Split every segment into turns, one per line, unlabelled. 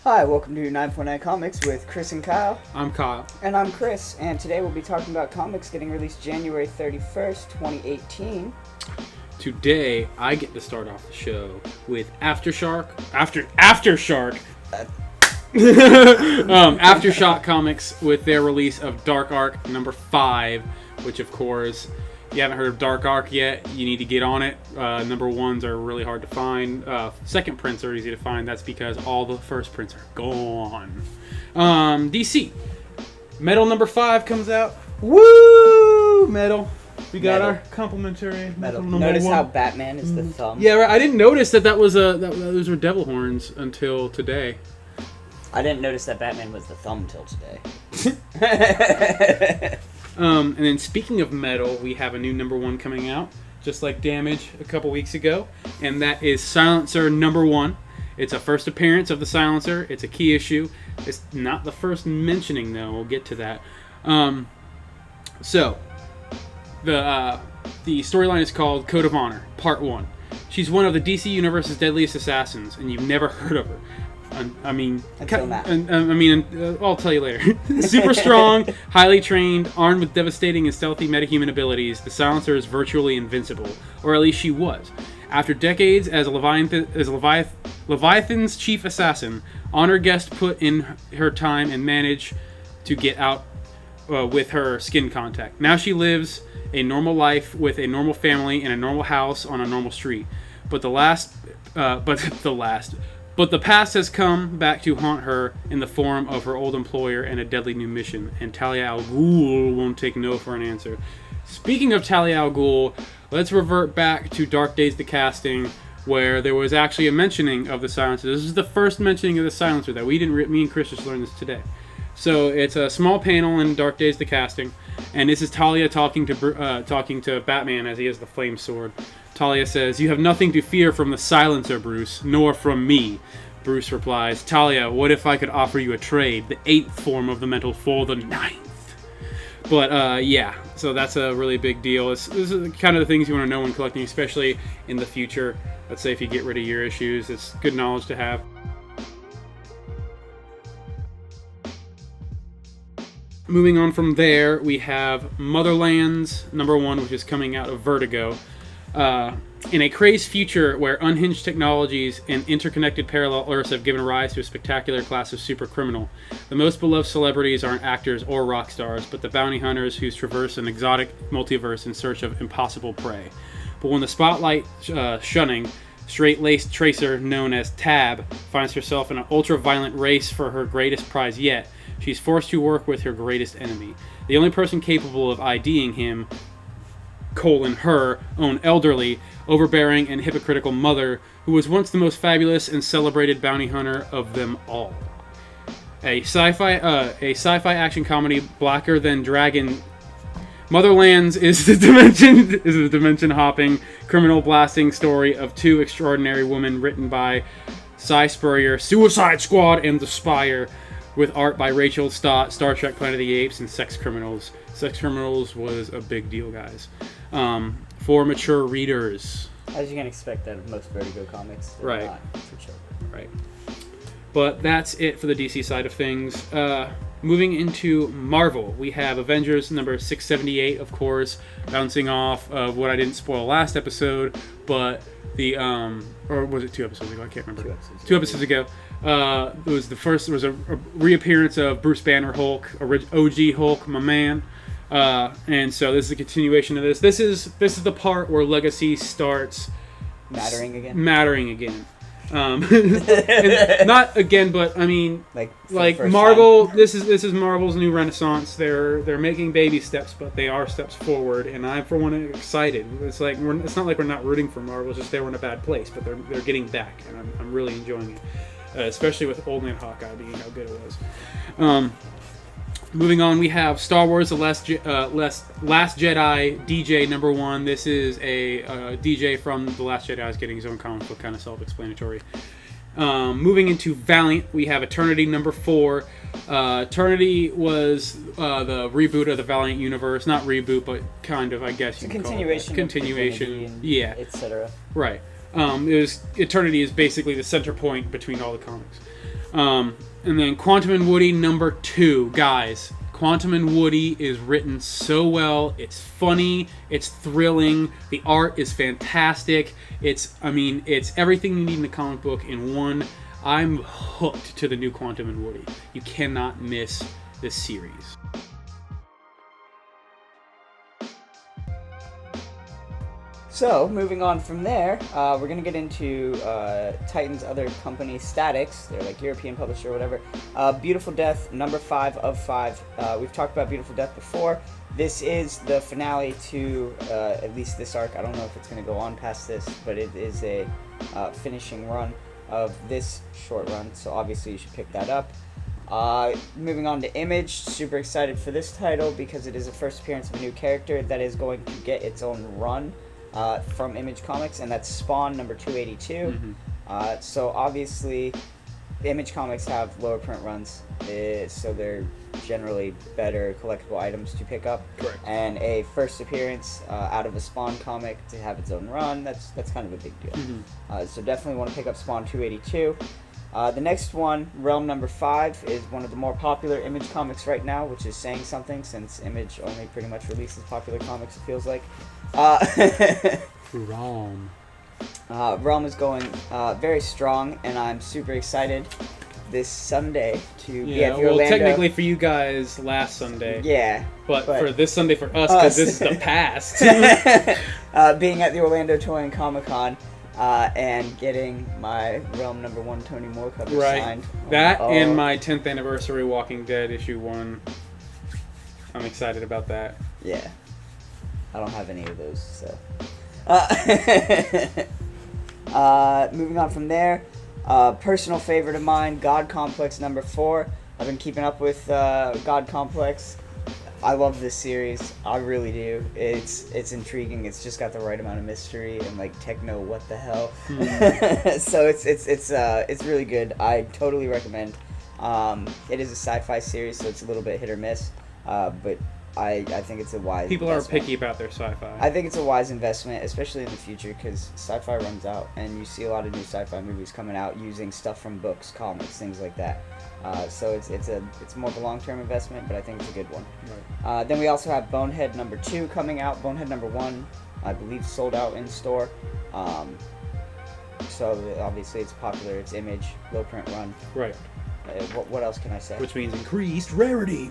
Hi, welcome to 949 Comics with Chris and Kyle.
I'm Kyle.
And I'm Chris, and today we'll be talking about comics getting released January 31st, 2018.
Today, I get to start off the show with Aftershock. Aftershock Comics with their release of Dark Arc number 5, which of course, if you haven't heard of Dark Arc yet, you need to get on it. Number 1s are really hard to find. Second prints are easy to find. That's because all the first prints are gone. DC. Metal number 5 comes out. Woo! Metal. We got our complimentary Metal number
Notice
1.
how Batman is the thumb?
Yeah, right. I didn't notice that was those were devil horns until today.
I didn't notice that Batman was the thumb till today.
And then speaking of metal, we have a new number 1 coming out, just like Damage a couple weeks ago, and that is Silencer number 1. It's a first appearance of the Silencer. It's a key issue. It's not the first mentioning, though. We'll get to that. So, the storyline is called Code of Honor, Part 1. She's one of the DC Universe's deadliest assassins, and you've never heard of her.
Until now.
I'll tell you later. Super strong, highly trained, armed with devastating and stealthy metahuman abilities, the Silencer is virtually invincible, or at least she was. After decades as Leviathan's chief assassin, Honor Guest put in her time and managed to get out with her skin contact. Now she lives a normal life with a normal family in a normal house on a normal street. But the past has come back to haunt her in the form of her old employer and a deadly new mission, and Talia al Ghul won't take no for an answer. Speaking of Talia al Ghul, let's revert back to Dark Days the Casting, where there was actually a mentioning of the Silencer. This is the first mentioning of the Silencer that me and Chris just learned this today. So it's a small panel in Dark Days the Casting, and this is Talia talking to Batman as he has the flame sword. Talia says, "You have nothing to fear from the Silencer, Bruce, nor from me." Bruce replies, "Talia, what if I could offer you a trade, the 8th form of the mental for the 9th? But, yeah, so that's a really big deal. This is kind of the things you want to know when collecting, especially in the future. Let's say if you get rid of your issues, it's good knowledge to have. Moving on from there, we have Motherlands number 1, which is coming out of Vertigo. In a crazed future where unhinged technologies and interconnected parallel Earths have given rise to a spectacular class of supercriminal, the most beloved celebrities aren't actors or rock stars, but the bounty hunters who traverse an exotic multiverse in search of impossible prey. But when the spotlight shunning, straight-laced tracer known as Tab finds herself in an ultra-violent race for her greatest prize yet, she's forced to work with her greatest enemy. The only person capable of IDing him, her own elderly, overbearing, and hypocritical mother, who was once the most fabulous and celebrated bounty hunter of them all. A sci-fi action comedy blacker than Dragon. Motherlands is the dimension-hopping, criminal-blasting story of 2 extraordinary women written by Cy Spurrier, Suicide Squad, and The Spire, with art by Rachel Stott, Star Trek Planet of the Apes, and Sex Criminals. Sex Criminals was a big deal, guys. For mature readers.
As you can expect that of most Vertigo comics.
Right.
Not, for sure.
Right. But that's it for the DC side of things. Moving into Marvel, we have Avengers number 678, of course, bouncing off of what I didn't spoil last episode, but or was it 2 episodes ago? I can't remember. 2 episodes ago. It was the first. There was a reappearance of Bruce Banner Hulk, OG Hulk, my man. And so this is a continuation of this. This is the part where Legacy starts
mattering again.
And not again, but I mean, like Marvel.
Time.
This is Marvel's new renaissance. They're making baby steps, but they are steps forward. And I'm for one excited. It's like it's not like we're not rooting for Marvel. It's just they were in a bad place, but they're getting back, and I'm really enjoying it. Especially with Old Man Hawkeye being how good it was. Moving on, we have Star Wars: The Last Jedi DJ number 1. This is a DJ from The Last Jedi is getting his own comic book, kind of self-explanatory. Moving into Valiant, we have Eternity number 4. Eternity was the reboot of the Valiant universe. Not reboot, but kind of, I guess you can call it. Continuation. Yeah.
Etc.
Right. Eternity is basically the center point between all the comics. And then Quantum and Woody number 2. Guys, Quantum and Woody is written so well. It's funny. It's thrilling. The art is fantastic. It's everything you need in a comic book in one. I'm hooked to the new Quantum and Woody. You cannot miss this series.
So, moving on from there, we're going to get into Titan's other company, Statix. They're like European publisher or whatever. Beautiful Death, number 5 of 5. We've talked about Beautiful Death before. This is the finale to at least this arc. I don't know if it's going to go on past this, but it is a finishing run of this short run. So obviously you should pick that up. Moving on to Image, super excited for this title because it is the first appearance of a new character that is going to get its own run. From Image Comics, and that's Spawn number 282. So obviously, Image Comics have lower print runs, so they're generally better collectible items to pick up.
Correct.
And a first appearance out of a Spawn comic to have its own run, that's kind of a big deal. So definitely want to pick up Spawn 282. The next one, Realm number 5, is one of the more popular Image comics right now, which is saying something since Image only pretty much releases popular comics, it feels like.
Realm.
Realm is going very strong, and I'm super excited this Sunday to be at the Orlando.
Well, technically for you guys, last Sunday.
Yeah.
But for this Sunday for us, because this is the past.
Being at the Orlando Toy and Comic-Con. And getting my Realm number 1 Tony Moore cover signed.
That and my 10th anniversary Walking Dead issue 1. I'm excited about that.
Yeah. I don't have any of those, so. Moving on from there, personal favorite of mine, God Complex number 4. I've been keeping up with God Complex. I love this series. I really do. It's intriguing. It's just got the right amount of mystery and like techno what the hell. So it's really good. I totally recommend. It is a sci-fi series, so it's a little bit hit or miss. But I think it's a wise
People
investment.
are picky about their sci-fi.
I think it's a wise investment, especially in the future, because sci-fi runs out, and you see a lot of new sci-fi movies coming out using stuff from books, comics, things like that. So it's more of a long-term investment, but I think it's a good one.
Right.
Then we also have Bonehead number 2 coming out. Bonehead number 1, I believe, sold out in store. So obviously it's popular. It's Image, low print run.
Right.
What else can I say?
Which means increased rarity.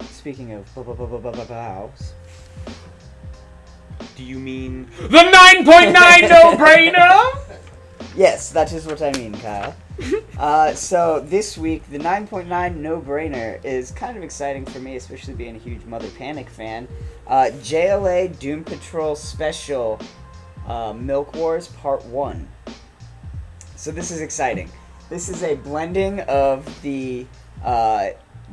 Speaking of bows.
Do you mean the 9.9 no-brainer?
Yes, that is what I mean, Kyle. So this week, the 9.9 no-brainer is kind of exciting for me, especially being a huge Mother Panic fan. JLA Doom Patrol Special Milk Wars Part 1. So this is exciting. This is a blending of the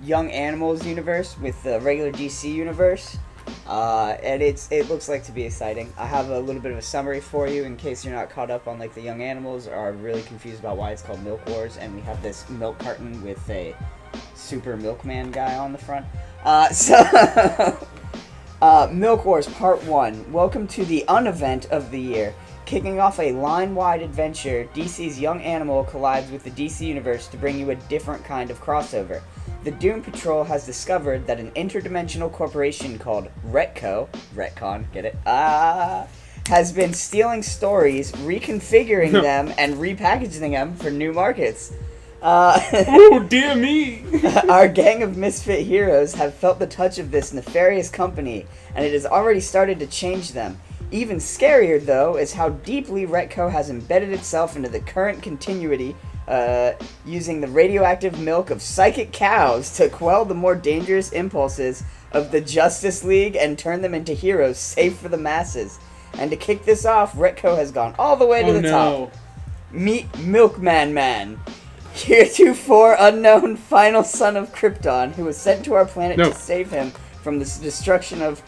Young Animals universe with the regular DC universe. And it looks like to be exciting. I have a little bit of a summary for you in case you're not caught up on like the Young Animals or are really confused about why it's called Milk Wars. And we have this milk carton with a super milkman guy on the front. Milk Wars Part 1. Welcome to the unevent of the year. Kicking off a line-wide adventure, DC's Young Animal collides with the DC Universe to bring you a different kind of crossover. The Doom Patrol has discovered that an interdimensional corporation called Retcon, get it? Has been stealing stories, reconfiguring them, and repackaging them for new markets.
Oh, dear me!
Our gang of misfit heroes have felt the touch of this nefarious company, and it has already started to change them. Even scarier, though, is how deeply Retco has embedded itself into the current continuity, using the radioactive milk of psychic cows to quell the more dangerous impulses of the Justice League and turn them into heroes safe for the masses. And to kick this off, Retco has gone all the way to the top. Meet Milkman Man, heretofore unknown final son of Krypton, who was sent to our planet to save him from the destruction of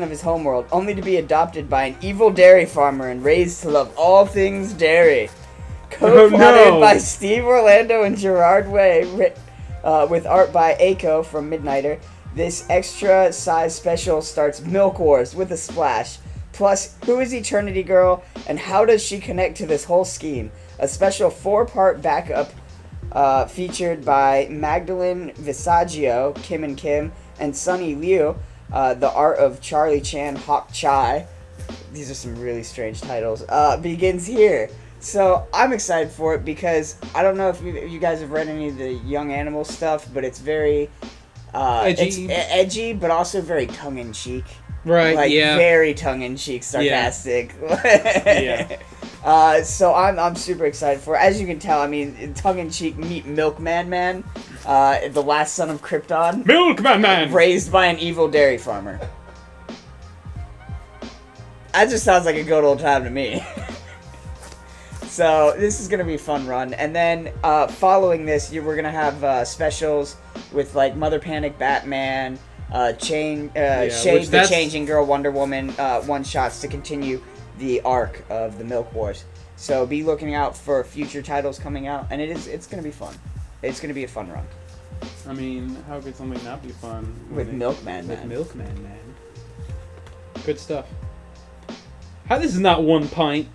his homeworld, only to be adopted by an evil dairy farmer and raised to love all things dairy. Co-plotted by Steve Orlando and Gerard Way, with art by Aiko from Midnighter, This extra size special starts Milk Wars with a splash. Plus, who is Eternity Girl, and how does she connect to this whole scheme? A special 4-part backup featured by Magdalene Visaggio, Kim and Kim, and Sunny Liu, The Art of Charlie Chan Hawk Chai. These are some really strange titles. Begins here. So I'm excited for it because I don't know if you guys have read any of the Young Animal stuff, but it's very
edgy.
It's edgy, but also very tongue-in-cheek.
Right,
like,
yeah.
Very tongue-in-cheek, sarcastic.
Yeah.
So I'm super excited for it. As you can tell, I mean, tongue-in-cheek, meet Milkman Man, the last son of Krypton.
Milkman Man!
Raised by an evil dairy farmer. That just sounds like a good old time to me. So this is going to be a fun run. And then following this, we're going to have specials with like Mother Panic, Batman, Shade the Changing Girl, Wonder Woman, one-shots to continue the arc of the Milk Wars. So be looking out for future titles coming out. And it's going to be fun. It's going to be a fun run.
I mean, how could something not be fun?
With Milkman Man.
With Milkman Man. Good stuff. How this is not one pint?